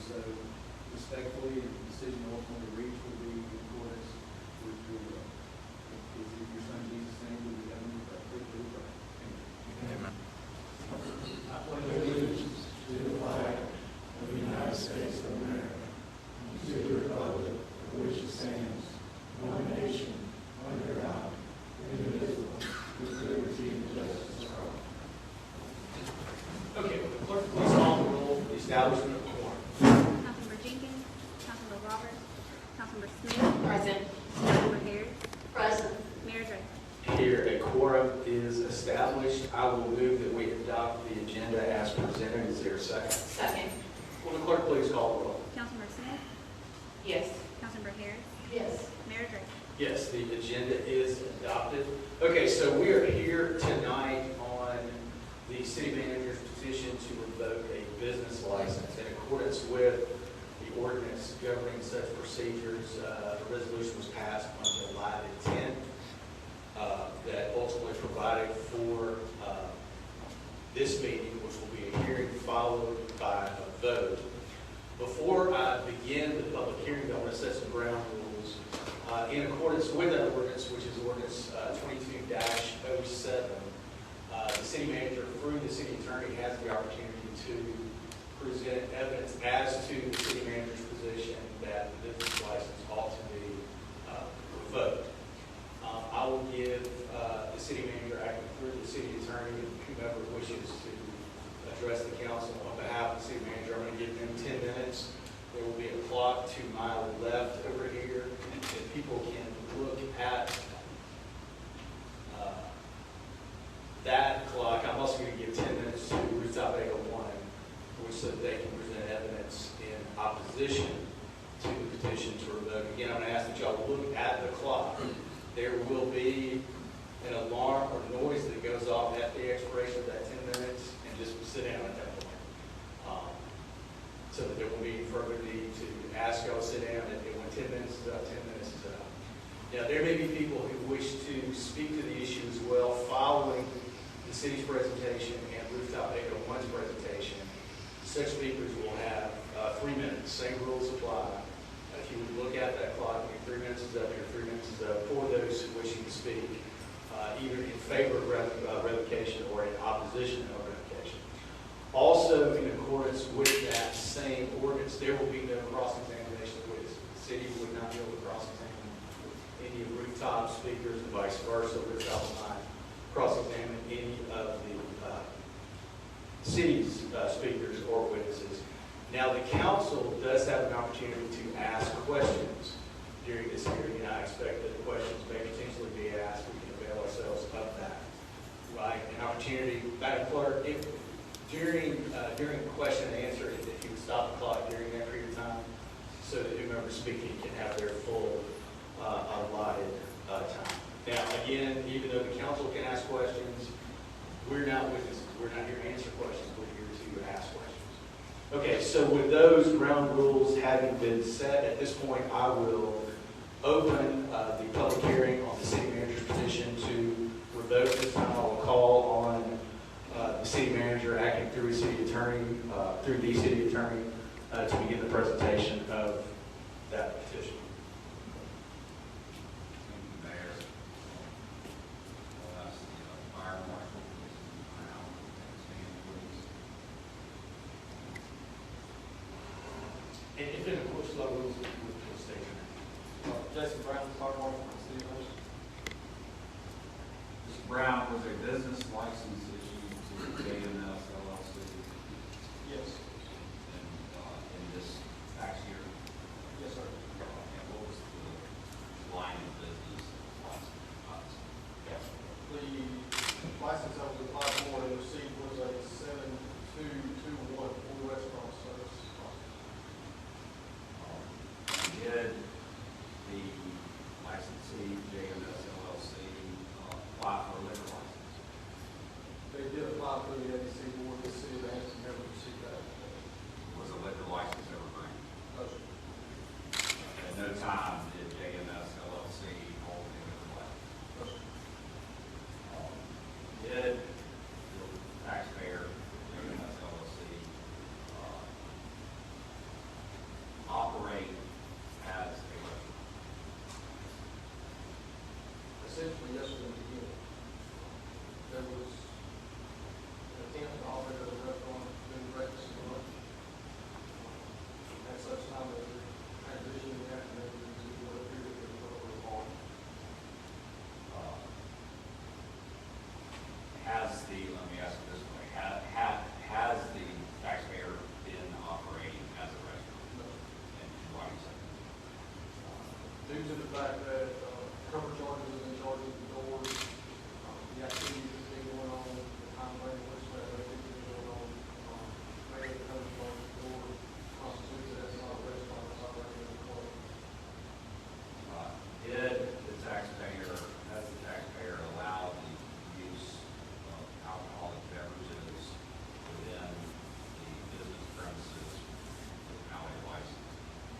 so respectfully, the decision ultimately reached will be in accordance with your will. Is it your son Jesus' name will be heavenly, but quickly pray. Amen. I pledge allegiance to the flag of the United States of America, and to the republic for which it stands, one nation, under God, indivisible, with liberty and justice for all. Okay, will the clerk please call the roll for the establishment of quorum? Councilmember Jenkins, Councilmember Roberts, Councilmember Smith, Present. Councilmember Harris, Present. Mayor Drake. Here, a quorum is established. I will move that we adopt the agenda as presented. Is there a second? Second. Will the clerk please call the roll? Councilmember Smith, Yes. Councilmember Harris, Yes. Mayor Drake. Yes, the agenda is adopted. Okay, so we are here tonight on the city manager's petition to revoke a business license in accordance with the ordinance governing such procedures. The resolution was passed on July the 10th that ultimately provided for this meeting, which will be a hearing followed by a vote. Before I begin the public hearing, I want to set some ground rules. In accordance with that ordinance, which is ordinance 22-07, the city manager, through the city attorney, has the opportunity to present evidence as to the city manager's position that the business license ought to be revoked. I will give the city manager, acting through the city attorney, and whomever wishes to address the council on behalf of the city manager. I'm going to give them 10 minutes. There will be a clock to my left over here, and people can look at that clock. I'm also going to give 10 minutes to Rooftop 801, which so that they can present evidence in opposition to the petition to revoke. Again, I'm going to ask that y'all look at the clock. There will be an alarm or noise that goes off at the expiration of that 10 minutes, and just sit down at that point. So that there will be further need to ask y'all to sit down, and when 10 minutes is up, 10 minutes is up. Now, there may be people who wish to speak to the issue as well following the city's presentation and Rooftop 801's presentation. Such speakers will have 3 minutes. Same rules apply. If you would look at that clock, your 3 minutes is up, your 3 minutes is up for those wishing to speak, either in favor of revocation or in opposition of revocation. Also, in accordance with that same ordinance, there will be no cross-examination of witnesses. The city would not be able to cross-examine any Rooftop speakers and vice versa. Rooftop will not cross-examine any of the city's speakers or witnesses. Now, the council does have an opportunity to ask questions during this hearing, and I expect that the questions may potentially be asked. We can avail ourselves of that. Right? An opportunity, Madam Clerk, if during question and answer, if you would stop the clock during that period of time, so that whomever's speaking can have their full allotted time. Now, again, even though the council can ask questions, we're not witnesses. We're not here to answer questions. We're here to ask questions. Okay, so with those ground rules having been set, at this point I will open the public hearing on the city manager's petition to revoke. This time I will call on the city manager acting through the city attorney, to begin the presentation of that petition. And if in accordance with our rules, we will state your name. Jason Brown, Fire Marshal for the City of Anniston. Mr. Brown, was a business license issued to JMS LLC Yes. in this tax year? Yes, sir. And what was the line of business license? The license that was applied for and received was a 7221 full restaurant service. Did the licensee, JMS LLC, apply for a liquor license? They did apply for the ABC board. The City of Anniston never received that. Was a liquor license ever granted? No, sir. At no time did JMS LLC hold a liquor license? No, sir. Did the taxpayer, JMS LLC, due to the fact that, cover charges and charges the doors, the activities that's been going on, the time frame in which that activity is going on, mainly the cover charges the door constitutes it as not a restaurant, it's operating in the club. Did the taxpayer, has the taxpayer allowed the use of alcoholic beverages within the business premises without a license?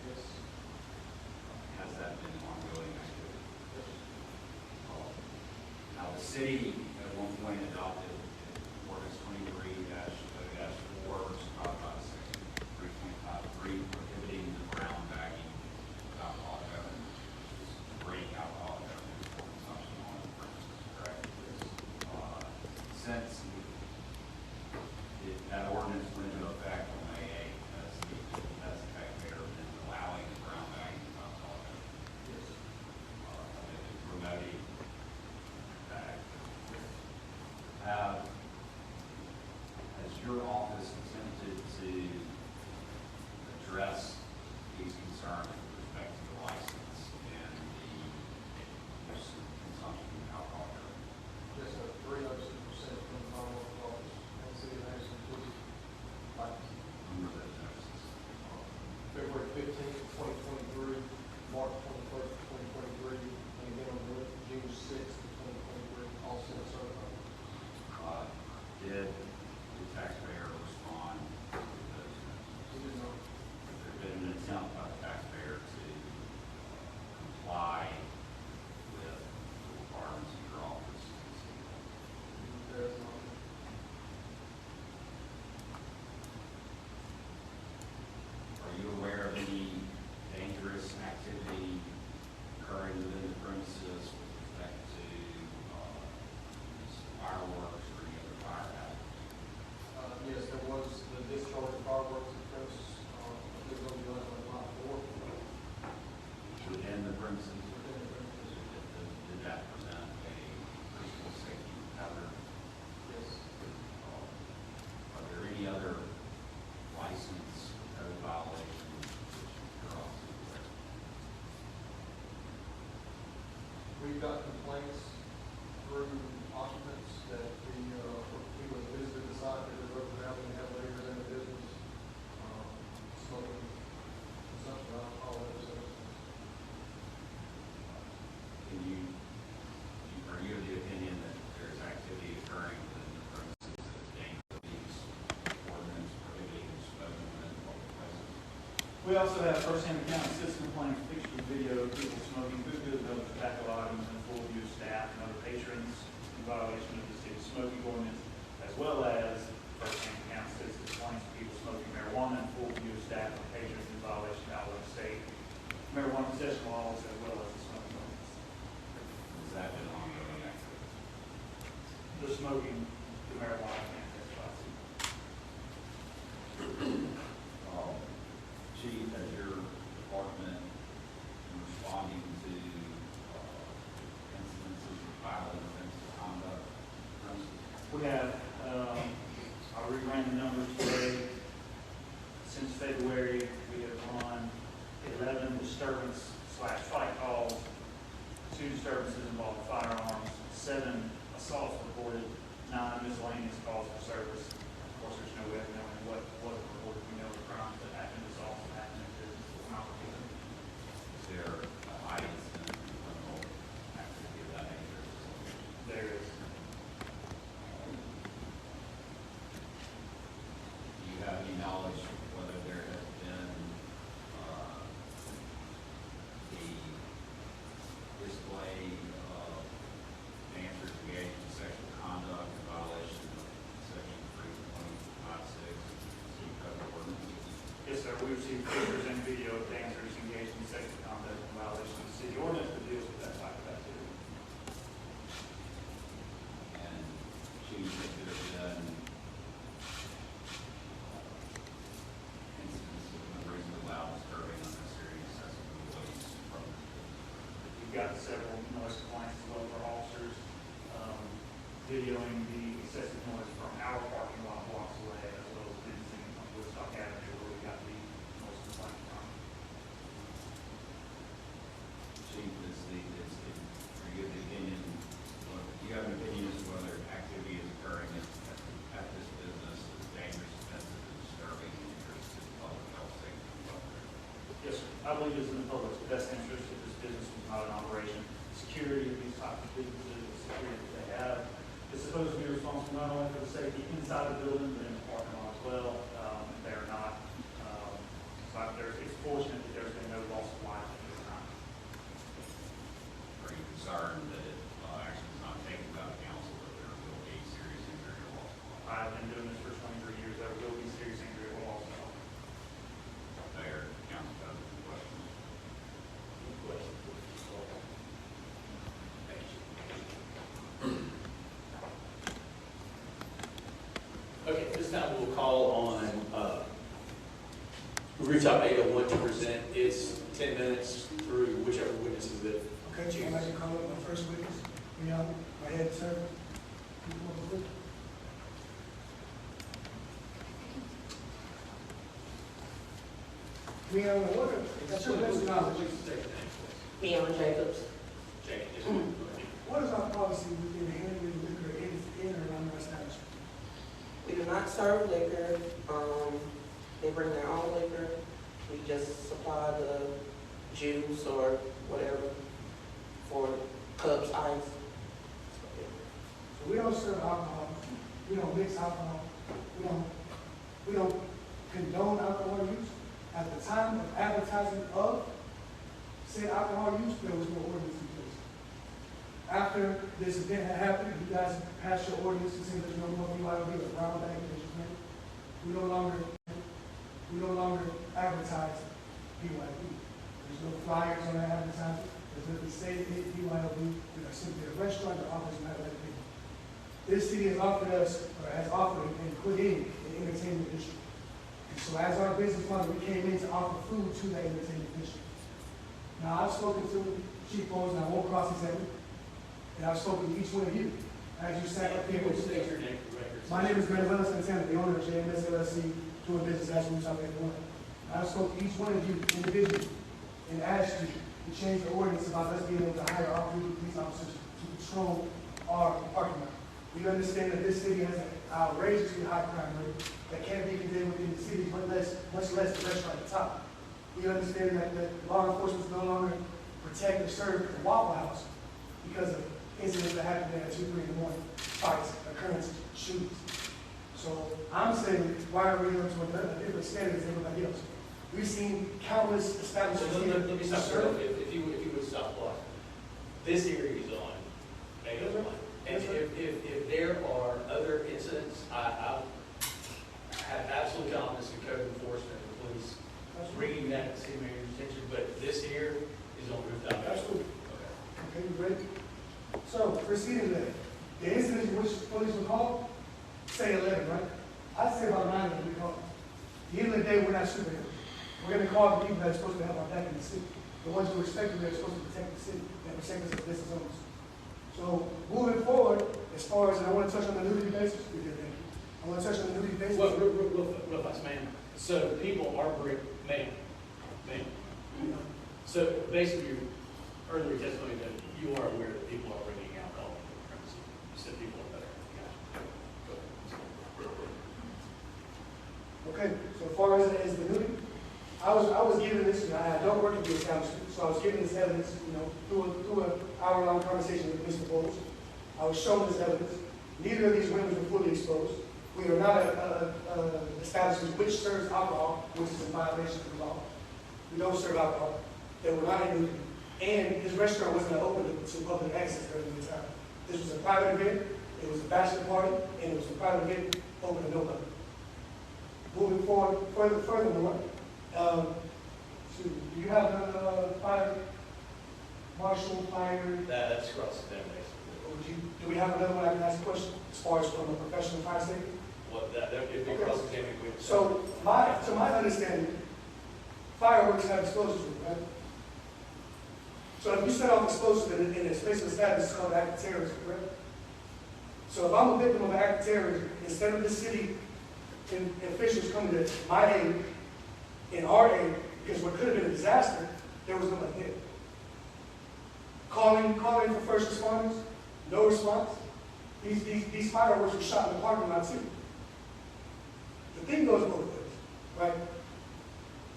Yes. Has that been ongoing activity? Yes. Now, the city at one point adopted ordinance 23-0-4, which is codified section 3.53, prohibiting the brown bagging of alcoholic beverages, which is bringing alcoholic beverages for consumption on the premises, correct? Since that ordinance went into effect on May 8th, has the taxpayer been allowing the brown bagging of alcoholic beverages? Yes. Promoting that. Has your office attempted to address these concerns with respect to the license and the use and consumption of alcohol? Yes, sir. 306% from the Commonwealth office and city of Anniston to Under those notices. February 15th, 2023, March 21st, 2023, and again on June 6th, 2023, all set certified. Did the taxpayer respond to those notices? We did not. Has there been an attempt by the taxpayer to comply with the requirements of your office? There is not. Are you aware of any dangerous activity occurring within the premises with respect to fireworks or any other fire hazards? Yes, there was the discharge of fireworks at the premises, I think it'll be on lot 4. Within the premises? Within the premises. Did that present a personal safety hazard? Yes. Are there any other license code violations which your office is aware of? We've got complaints through occupants that we was visited the site, that the road out and have later in the business, smoking, consumption of alcohol, and substances. Are you of the opinion that there's activity occurring within the premises that is dangerous to these ordinance prohibiting smoking within public places? We also have first-hand account citizen complaints, pictures, video of people smoking, who good those tobacco items and full view of staff and other patrons in violation of the city's smoking ordinance, as well as first-hand account citizen complaints of people smoking marijuana and full view of staff and patrons in violation of Alabama state marijuana possession laws, as well as the smoking ordinance. Has that been ongoing activity? The smoking, the marijuana, and testifies. Chief, has your department been responding to incidences of violent offensive conduct? We have, I reran the numbers today. Since February, we have run 11 disturbance/fight calls, 2 disturbances involving firearms, 7 assaults reported, 9 miscellaneous calls for service. Of course, there's no way of knowing what was reported. We know the crimes that happened, assaults that happened in business, it's not reported. Is there a high incident of criminal activity of that nature? There is. Do you have any knowledge of whether there has been the display of dancers engaged in sexual conduct in violation of section 3.56 city code ordinance? Yes, sir. We received pictures and video of dancers engaged in sexual conduct in violation of the city ordinance that deals with that type of activity. And Chief, if there's been instances of unreasonably loud, disturbing, unnecessary, excessive noise from We've got several noise complaints as well for officers, videoing the excessive noise from our parking lot blocks away, as well as visiting on Woodstock Avenue where we got the noise complaint from. Chief, I believe it's in the public's best interest if this business was not in operation. Security of these types of businesses, the security that they have, is supposed to be responsible not only for the safety inside the building, but in the parking lot as well. They are not. It's fortunate that there's been no loss of life at this time. Are you concerned that if action is not taken by the council, that there will be serious injury or loss of life? I've been doing this for 23 years. There will be serious injury or loss of life. Mayor, council, has any questions? Okay, this time we'll call on Rooftop 801 to present its 10 minutes through whichever witnesses that Okay, I'd like to call up my first witness. My head, sir. That's your best knowledge. Leon Jacobs. What is our policy within handling liquor in or around our establishment? We do not serve liquor. They bring their own liquor. We just supply the juice or whatever for cups, ice. So we don't serve alcohol. We don't mix alcohol. We don't condone alcohol use. At the time of advertising of said alcohol use, there was no ordinance in place. After this event had happened, you guys passed your ordinance and said there's no more BYOB or brown bag measures. We no longer advertise BYOB. There's no flyers on that advertising. There's nothing saying BYOB. We are simply a restaurant that offers nightlife people. This city has offered us, or has offered and put in an entertainment district. And so as our business model, we came in to offer food to that entertainment district. Now, I've spoken to Chief Bowles, and I won't cross-examine, and I've spoken to each one of you as you sat up here. state your name for records. My name is Manuel Santana, the owner of JMS LLC, doing business as Rooftop 801. I've spoken to each one of you individually and asked you to change the ordinance about us being able to hire our police officers to patrol our parking lot. We understand that this city has an outrageously high crime rate that can't be condemned within the city, much less the restaurant at the top. We understand that law enforcement is no longer protect or serve the Waffle House because of incidents that happen there at 2, 3 in the morning, fights, occurrences, shootings. So I'm saying, why are we going to a different standard than everybody else? We've seen countless So establishments let me stop serve. there. If you would stop blocking. This area is on 801. And if there are other incidents, I have absolute confidence in code enforcement and the police bringing that to city manager's attention, but this here is on Rooftop 801. Absolutely. Okay. Okay, you ready? So, proceeding to that. The incidents in which police were called, say 11, right? I'd say about 9 of them we called. At the end of the day, we're not superheroes. We're going to call the people that are supposed to have our back in the city. The ones who respectively are supposed to protect the city and protect us as business owners. So, moving forward, as far as, and I want to touch on the nudity basis, we did that. I want to touch on the nudity basis. Well, real fast, ma'am. So people are ma'am. So basically, your earlier testimony that you are aware that people are bringing alcohol into the premises. You said people are better. Okay, so as far as the nudity, I was given this, I don't work at the establishment, so I was given this evidence, through an hour-long conversation with Mr. Bowles. I was shown this evidence. Neither of these women were fully exposed. We are not an establishment which serves alcohol, which is in violation of the law. We don't serve alcohol. They were not in nudity. And this restaurant wasn't open to public access during the time. This was a private event, it was a bachelor party, and it was a private event open to nobody. Moving forward, furthermore, do you have a fire marshal, fire? That's cross-examination. Do we have another one I can ask a question as far as from a professional fire safety? Well, that would be cross-examination. So to my understanding, fireworks have explosives, right? So if you set off explosives in a space of status, it's called active terrorism, correct? So if I'm a victim of active terrorism, instead of the city and officials coming to my aid, in our aid, because what could have been a disaster, there was nobody there. Calling for first responders, no response. These fireworks were shot in the parking lot too. The thing goes both ways, right?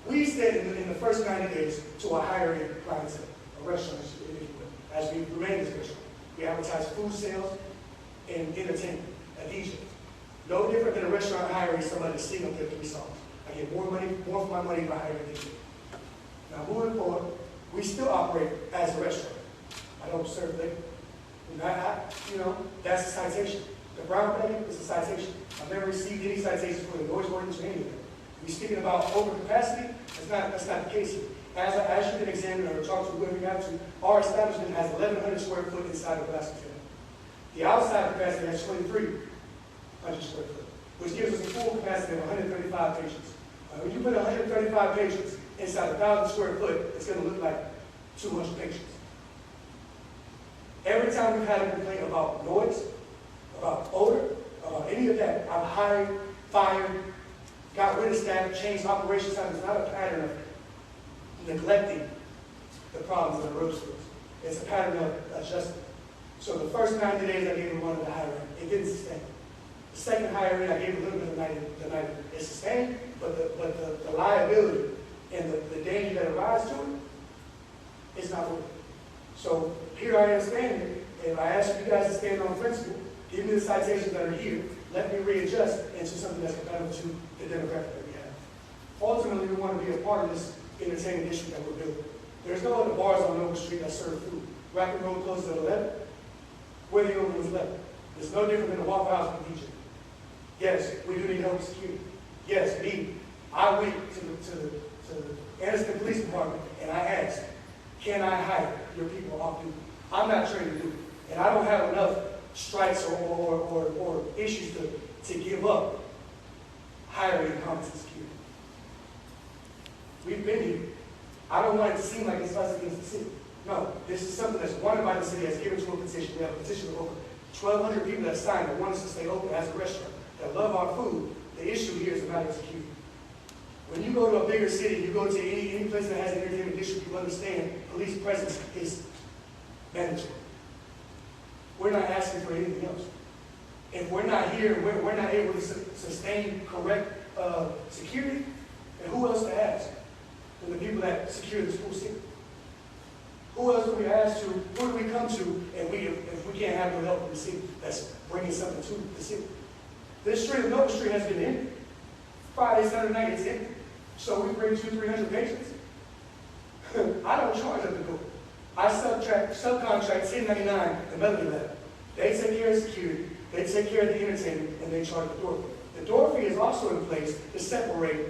We said in the first 90 days to a higher end clientele, a restaurant, if you will, as we remain this restaurant. We advertise food sales and entertainment, a DJ. No different than a restaurant hiring somebody to sing up their 3 songs. I get more for my money by hiring a DJ. Now moving forward, we still operate as a restaurant. I don't serve liquor. That's a citation. The brown bag is a citation. I've never received any citations for the noise ordinance or any of that. We're speaking about overcapacity. That's not the case here. As you can examine or talk to whoever you have to, our establishment has 1,100 square foot inside of glass container. The outside capacity has 2,300 square foot, which gives us a full capacity of 135 patients. When you put 135 patients inside 1,000 square foot, it's going to look like 200 patients. Every time we've had a complaint about noise, about odor, about any of that, I've hired, fired, got rid of staff, changed operations time. It's not a pattern of neglecting the problems that arose to us. It's a pattern of adjustment. So the first 90 days I gave one of the higher end. It didn't sustain. The second higher end I gave a little bit of the 90. It sustained, but the liability and the danger that arises to it is not worth it. So here I am standing, and I ask you guys to stand on principle, give me the citations that are here, let me readjust into something that's compatible to the demographic that we have. Ultimately, we want to be a part of this entertainment district that we're building. There's no other bars on Nova Street that serve food. Rapid Road closes at 11. We're the only ones left. It's no different than a Waffle House in Egypt. Yes, we do need help with security. Yes, I went to the Anniston Police Department and I asked, can I hire your people off duty? I'm not trained to do it. And I don't have enough strikes or issues to give up hiring competent security. We've been here. I don't want it to seem like it's us against the city. No, this is something that's wanted by the city, that's given to a petition. We have a petition of over 1,200 people that signed that want us to stay open as a restaurant, that love our food. The issue here is a matter of security. When you go to a bigger city, you go to any place that has an entertainment district, you understand police presence is mandatory. We're not asking for anything else. If we're not here, we're not able to sustain correct security, then who else to ask than the people that secure the school city? Who else do we ask to, who do we come to if we can't have no help from the city that's bringing something to the city? This street, Nova Street, has been empty. Friday, Saturday night, it's empty. So we bring 200-300 patients. I don't charge at the door. I subcontract 1099 and Melody Lab. They take care of security, they take care of the entertainment, and they charge the door fee. The door fee is also in place to separate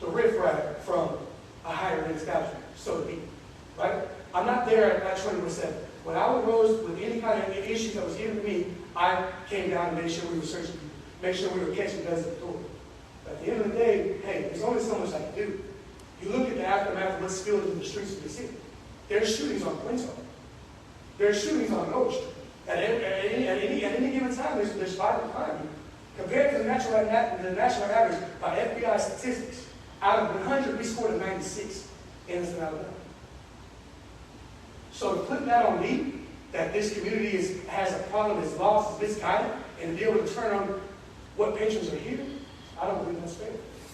the riffraff from a higher end establishment, so to be. Right? I'm not there at 24/7. When I arose with any kind of issues that was given to me, I came down and made sure we were searching people, make sure we were catching guns at the door. But at the end of the day, hey, there's only so much I can do. You look at the aftermath of what's spilled into the streets of the city. There's shootings on Quinto. There's shootings on Nova Street. At any given time, there's violent crime here. Compared to the national average by FBI statistics, out of 100, we scored a 96 in Anniston, Alabama. So to put that on me, that this community has a problem, is lost, is misguided, and to be able to turn on what patrons are here, I don't believe that's fair.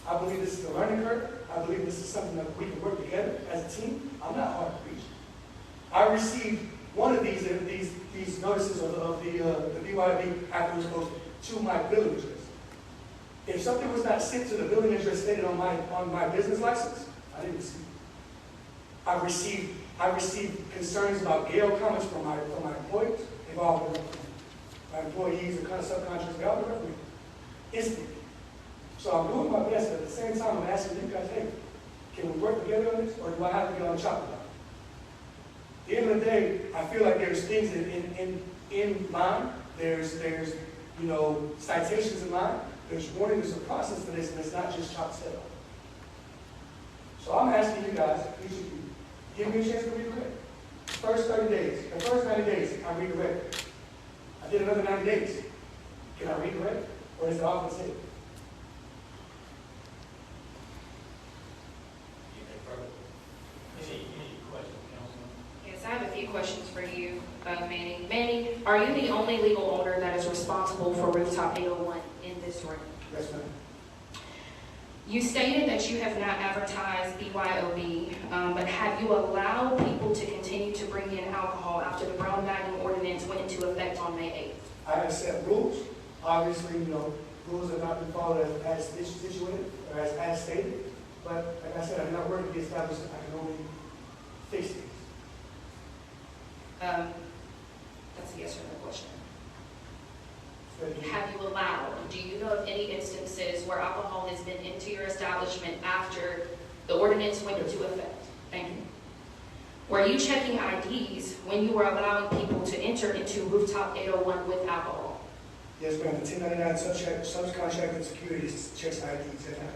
I believe this is a learning curve. I believe this is something that we can work together as a team. I'm not hard to reach. I received one of these notices of the BYB after it was posted to my billing address. If something was not sent to the billing address stated on my business license, I didn't receive it. I received concerns about Gale comments from my employees. They've all been reprimanded. My employees and kind of subcontractors, they all been reprimanded instantly. So I'm doing my best, but at the same time, I'm asking you guys, hey, can we work together on this, or do I have to be on the chopping block? At the end of the day, I feel like there's things in line. There's citations in line. There's warning. There's a process to this, and it's not just chop set up. So I'm asking you guys, each of you, give me a chance to redirect. The first 90 days, I redirect. I did another 90 days. Can I redirect, or is it off the table? Yes, I have a few questions for you, Manny. Manny, are you the only legal owner that is responsible for Rooftop 801 in this room? Yes, ma'am. You stated that you have not advertised BYOB, but have you allowed people to continue to bring in alcohol after the brown bagging ordinance went into effect on May 8th? I have set rules. Obviously, rules have not been followed as situated, or as stated. But like I said, I'm not working to the establishment. I can only fix things. That's a yes or no question. So again, Have you allowed, do you know of any instances where alcohol has been into your establishment after the ordinance went into effect? Thank you. Were you checking IDs when you were allowing people to enter into rooftop 801 with alcohol? yes, ma'am. The 1099 subcontracted securities checks IDs at night.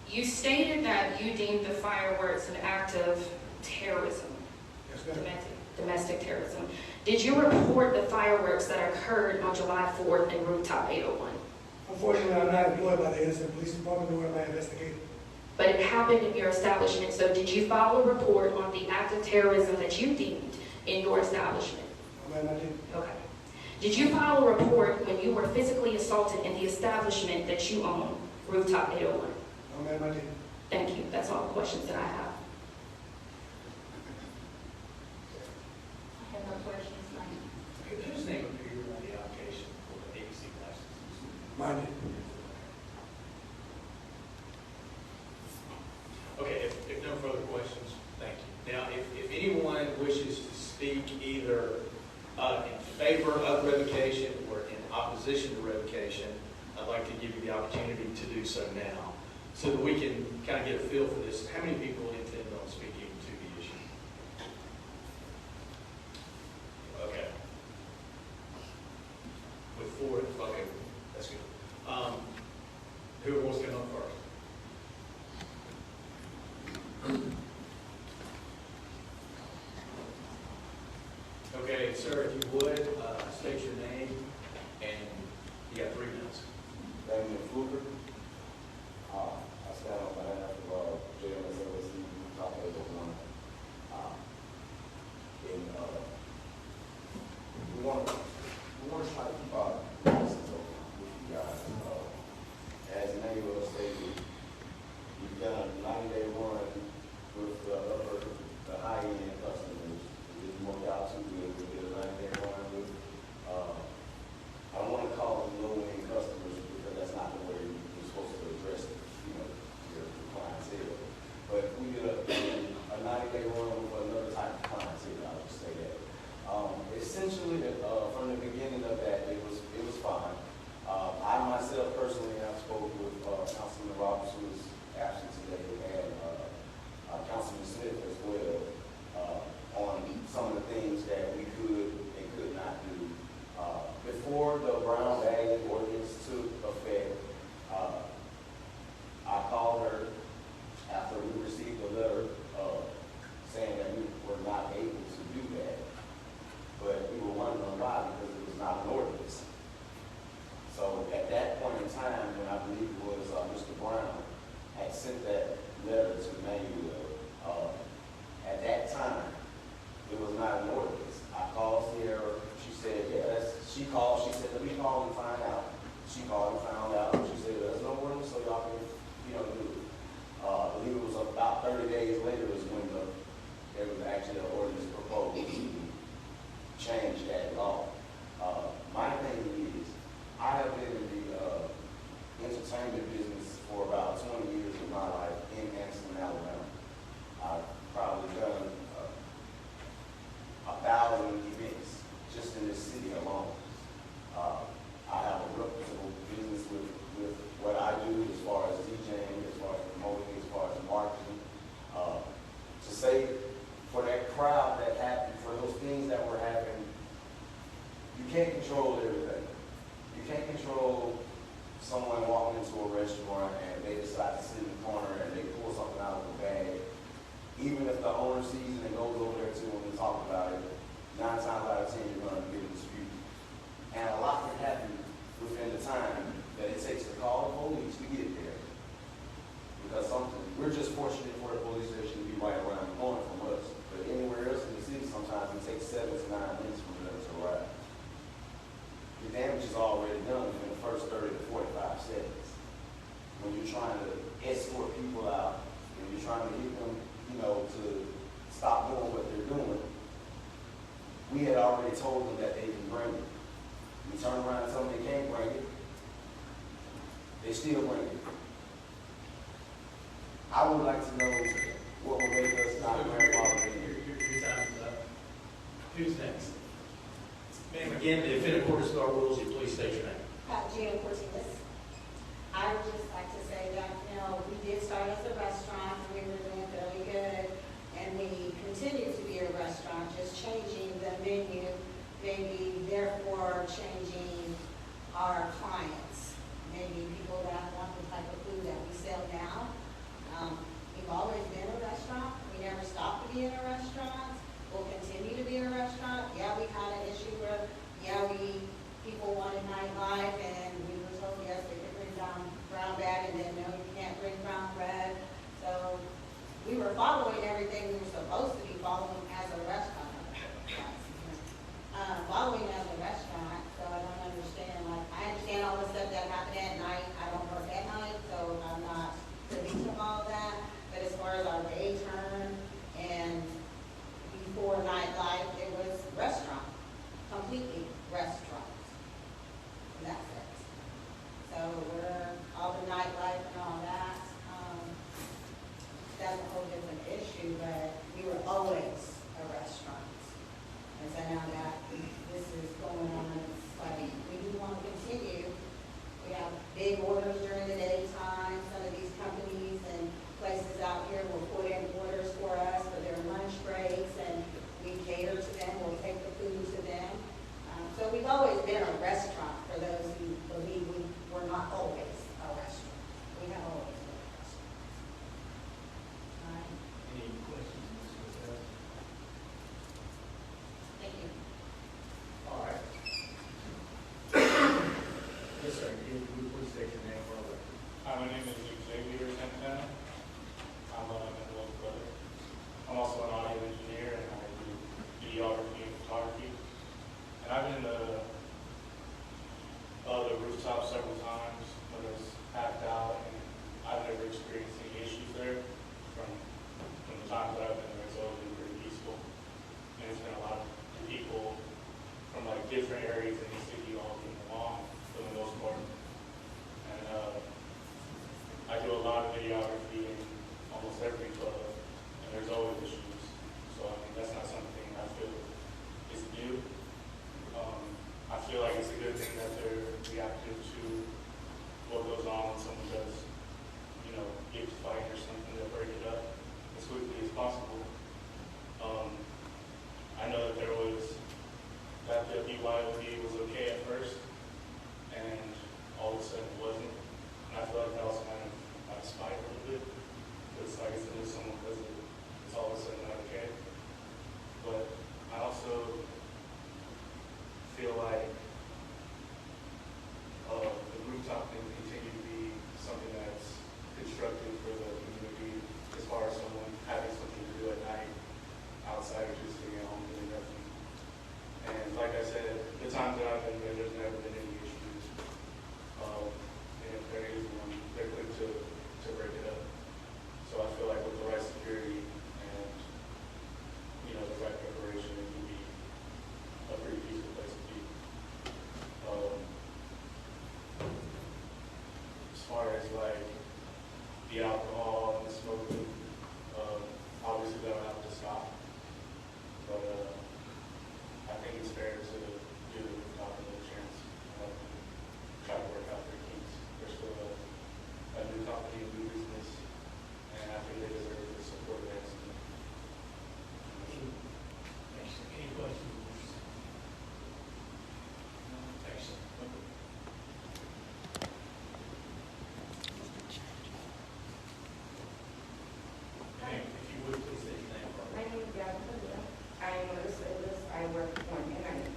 You stated that you deemed the fireworks an act of terrorism, Yes, ma'am. domestic terrorism. Did you report the fireworks that occurred on July 4th in rooftop 801? Unfortunately, I'm not employed by the Anniston Police Department, nor am I investigating. But it happened in your establishment, so did you file a report on the act of terrorism that you deemed in your establishment? No, ma'am, I didn't. Okay. Did you file a report when you were physically assaulted in the establishment that you own, rooftop 801? No, ma'am, I didn't. Thank you. That's all the questions that I have. I have no questions, thank you. Whose name appeared on the application for the ABC licenses? Mine didn't. Okay, if no further questions, thank you. Now, if anyone wishes to speak either in favor of revocation or in opposition to revocation, I'd like to give you the opportunity to do so now, so that we can kind of get a feel for this. How many people intend on speaking to the issue? Okay. With 4, okay, that's good. Who wants to come up first? Okay, sir, if you would, state your name, and you got 3 minutes. Daniel Fluker. I stand on behalf of JMSLC, top of the one. We want to try to keep our license open with you guys. As Emmanuel stated, we've done a 90-day run with the high-end customers. We didn't work out too good. We did a 90-day run with, I don't want to call them low-end customers because that's not the way you're supposed to address your clientele. But we did a 90-day run with another type of clientele, I'll just say that. Essentially, from the beginning of that, it was fine. I myself personally have spoken with Councilman Roberts, who is absent today, and Councilman Smith as well, on some of the things that we could and could not do. Before the brown bagging ordinance took effect, I called her after we received a letter saying that we were not able to do that. But we were wondering why, because it was not an ordinance. So at that point in time, when I believe it was Mr. Brown had sent that letter to Manuel, at that time, it was not an ordinance. I called Sierra. She said, yeah, she called. She said, let me call and find out. She called and found out. She said, there's no ordinance, so y'all can, do it. I believe it was about 30 days later is when there was actually an ordinance proposed to change that law. My thing is, I have been in the entertainment business for about 20 years of my life in Anniston, Alabama. I've probably done 1,000 events just in this city alone. I have a reputable business with what I do as far as DJing, as far as promoting, as far as marketing. To say for that crowd that happened, for those things that were happening, you can't control everything. You can't control someone walking into a restaurant and they decide to sit in the corner and they pull something out of the bag. Even if the owner sees it and goes over there too and talk about it, 9 times out of 10 you're going to get a dispute. And a lot can happen within the time that it takes to call the police to get there. Because we're just fortunate for the police station to be right around the corner from us. But anywhere else in the city, sometimes it takes 7 to 9 minutes for them to arrive. The damage is already done within first 30 to 45 seconds. When you're trying to escort people out, when you're trying to get them, you know, to stop doing what they're doing, we had already told them that they can bring it. We turn around and tell them they can't bring it. They still bring it. I would like to know what will make us not grandfather in here. Your time is up. Who's next? Ma'am, again, if in accordance with our rules, you please state your name. Gina Cortez. I would just like to say that, you know, we did start as a restaurant, and we were doing fairly good, and we continue to be a restaurant, just changing the menu, maybe therefore changing our clients. Maybe people that want the type of food that we sell now. We've always been a restaurant. We never stopped being a restaurant. We'll continue to be a restaurant. Yeah, we had an issue where, people wanted nightlife, and we were told, yes, they could bring down brown bag, and then, no, you can't bring brown bread. So we were following everything we were supposed to be following as a restaurant. Following as a restaurant, so I don't understand, like, I understand all the stuff that happened at night. I don't work at night, so I'm not privy to all that. But as far as our day turn and before nightlife, it was restaurant, completely restaurant. And that's it. So we're, all the nightlife and all that, that's a whole different issue, but we were always a restaurant. And so now that this is going on, it's like, we do want to continue. We have big orders during the daytime. Some of these companies and places out here will put in orders for us for their lunch breaks, and we cater to them. We'll take the food to them. So we've always been a restaurant, for those who believe we were not always a restaurant. We have always been a restaurant. All right. Any questions, Ms. Cortez? Thank you. All right. Yes, sir. Can you please state your name for the record? Hi, my name is Xavier Santana. I'm a mental health brother. I'm also an audio engineer, and I do videography and photography. And I've been to the rooftop several times when it was packed out, and I've never experienced any issues there. From the times that I've been there, it's always been pretty peaceful. And it's been a lot of people from like different areas in the city all getting along for the most part. And I do a lot of videography in almost every club, and there's always issues. So I mean, that's not something I feel is new. I feel like it's a good thing that they're reactive to what goes on when someone does, get to fight or something, to break it up as quickly as possible. I know that the BYOD was okay at first, and all of a sudden it wasn't. And I feel like that was kind of out of spite a little bit. It's like as soon as someone does it, it's all of a sudden not okay. But I also feel like the rooftop can continue to be something that's constructive for the community as far as someone having something to do at night outside of just sitting at home doing nothing. And like I said, the times that I've been there, there's never been any issues. And if there is one, they're quick to break it up. So I feel like with the right security and, the right preparation, it can be a pretty peaceful place to be. As far as like the alcohol and the smoking, obviously that'll have to stop. But I think it's fair to give the rooftop a chance and try to work out their kinks. They're still a new company, a new business, and I think they deserve the support of that. Any questions? Excellent. Ma'am, if you would, please state your name for the My record. name is Bianca. I am a service. I work on at night.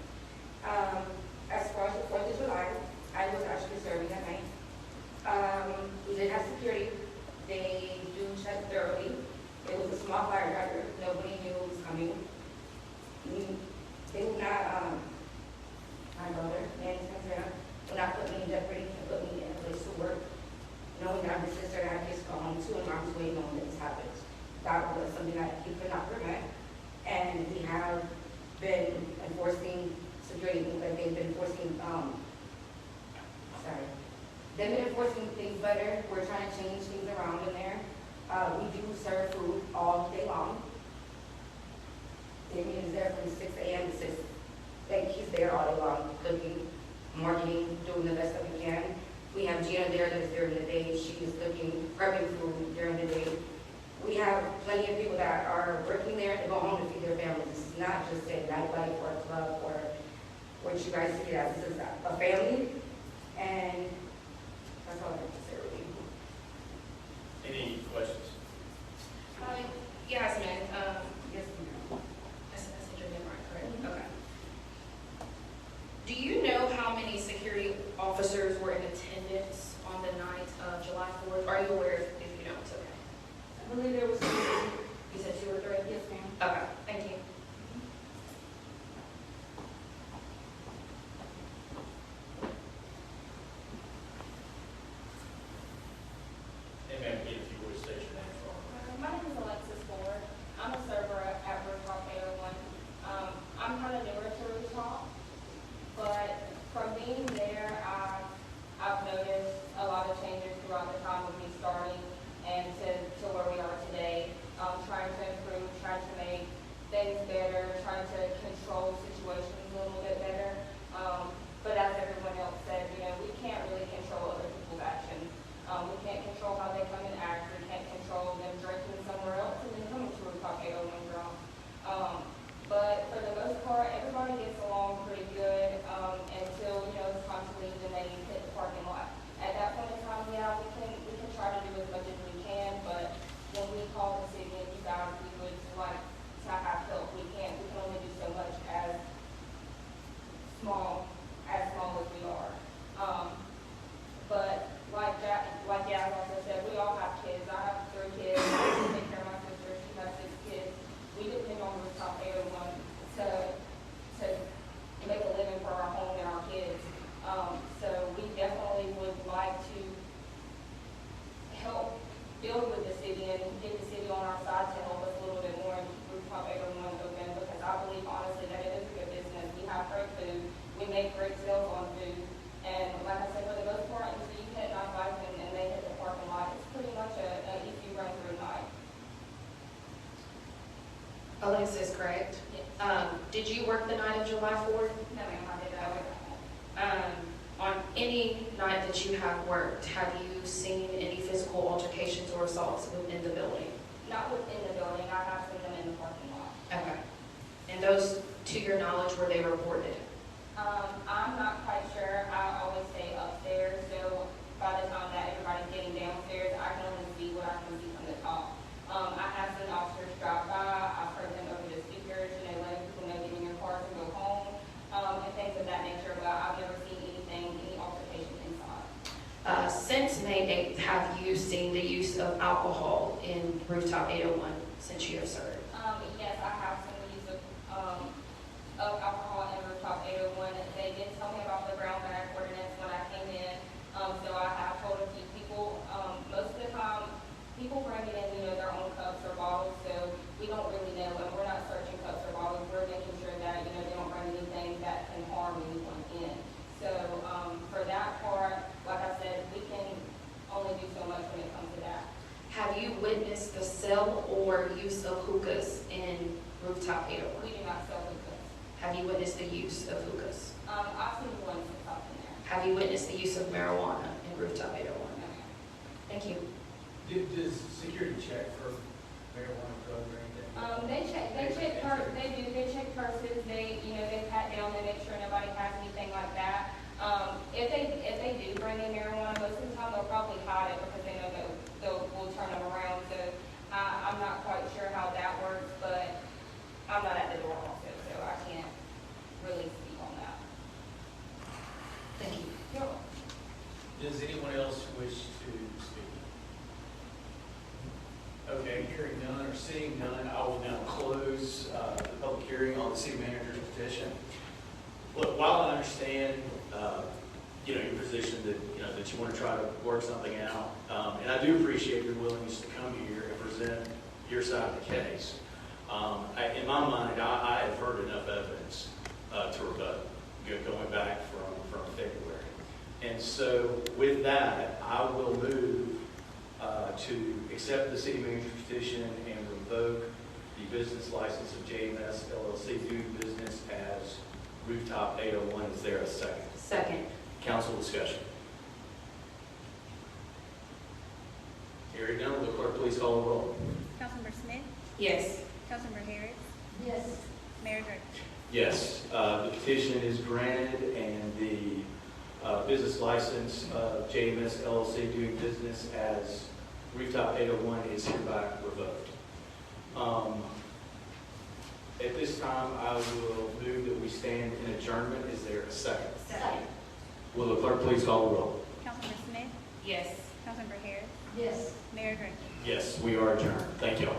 As far as the 4th of July, I was actually serving at night. We did have security. They do check thoroughly. It was a small firecracker. Nobody knew it was coming. They would not, my brother, Nancy Santana, would not put me in jeopardy something that my sister and I had just gone to, and I was waiting on this happened. That was something that he could not prevent. And we have been enforcing security, but they've been enforcing, they've been enforcing things better. We're trying to change things around in there. We do serve food all day long. Damien is there from 6 a.m. to 6. Like, he's there all day long, cooking, marketing, doing the best that we can. We have Gina there that's during the day. She is cooking, prepping food during the day. We have plenty of people that are working there to go home to feed their families. This is not just a nightlife or a club or what you guys see it as. This is a family, and that's all I have to say, really. Any questions? Yasmin, Yes, ma'am. I said your name right, correct? Okay. Do you know how many security officers were in attendance on the night of July 4th? Are you aware if you don't? It's okay. I believe there was 2. You said 2 or 3? Yes, ma'am. Okay, thank you. And ma'am, if you would state your name for me. My name is Alexis Ford. I'm a server at Rooftop 801. I'm kind of newer to Rooftop, but from being there, I've noticed a lot of changes throughout the time of me starting and to where we are today. Trying to improve, trying to make things better, trying to control situations a little bit better. But as everyone else said, we can't really control other people's actions. We can't control how they come and act. We can't control them drinking somewhere else and then coming to Rooftop 801 drunk. But for the most part, everybody gets along pretty good until, it's time to leave and they hit the parking lot. At that point in time, yeah, we can try to do as much as we can, but when we call the city and you guys, we would like to have help. We can only do so much as small as we are. But like Yaz also said, we all have kids. I have 3 kids. I take care of my sister. She has 6 kids. We depend on Rooftop 801 to make a living for our home and our kids. So we definitely would like to help build with the city and get the city on our side to help us a little bit more and keep Rooftop 801 open, because I believe honestly that it is a good business. We have great food. We make great sales on food. And like I said, for the most part, until you hit 9/5 and they hit the parking lot, it's pretty much an easy run through night. Alexis, correct? Yes. Did you work the night of July 4th? No, ma'am, I did that. On any night that you have worked, have you seen any physical altercations or assaults within the building? Not within the building. I have seen them in the parking lot. Okay. And those, to your knowledge, were they reported? I'm not quite sure. I always stay upstairs, so by the time that everybody's getting downstairs, I can only see what I can see from the top. I have seen officers drive by. I've heard them over the speakers, letting people know get in your cars and go home, and things of that nature, but I've never seen any altercation inside. Since May 8th, have you seen the use of alcohol in Rooftop 801 since you have served? Yes, I have seen the use of alcohol in Rooftop 801. They did tell me about the brown bag ordinance when I came in, so I have told a few people. Most of the time, people bring it in, their own cups or bottles, so we don't really know, and we're not searching cups or bottles. We're making sure that, they don't bring anything that can harm anyone in. So for that part, like I said, we can only do so much when it comes to that. Have you witnessed the sale or use of hookahs in Rooftop 801? We do not sell hookahs. Have you witnessed the use of hookahs? I've seen the ones that's up in there. Have you witnessed the use of marijuana in Rooftop 801? Okay. Thank you. Does security check for marijuana, drug, or anything? They check purses, they pat down, they make sure nobody has anything like that. If they do bring in marijuana, most of the time they'll probably hide it because they know we'll turn them around. So I'm not quite sure how that works, but I'm not at the door also, so I can't really speak on that. Thank you. You're welcome. Does anyone else wish to speak? Okay, hearing none or seeing none, I will now close the public hearing on the city manager's petition. Look, while I understand you know, your position that, you know, that you want to try to work something out. And I do appreciate your willingness to come here and present your side of the case. In my mind, I have heard enough evidence to rebut, going back from February. And so with that, I will move to accept the city manager's petition and revoke the business license of JMS LLC doing business as Rooftop 801. Is there a second? Second. Council discussion. Hearing none, will the clerk please call the roll? Councilmember Smith? Yes. Councilmember Harris? Yes. Mayor Gurke? Yes, the petition is granted and the business license of JMS LLC doing business as Rooftop 801 is hereby revoked. At this time, I will move that we stand in adjournment. Is there a second? Second. Will the clerk please call the roll? Councilmember Smith? Yes. Councilmember Harris? Yes. Mayor Gurke? Yes, we are adjourned. Thank you all.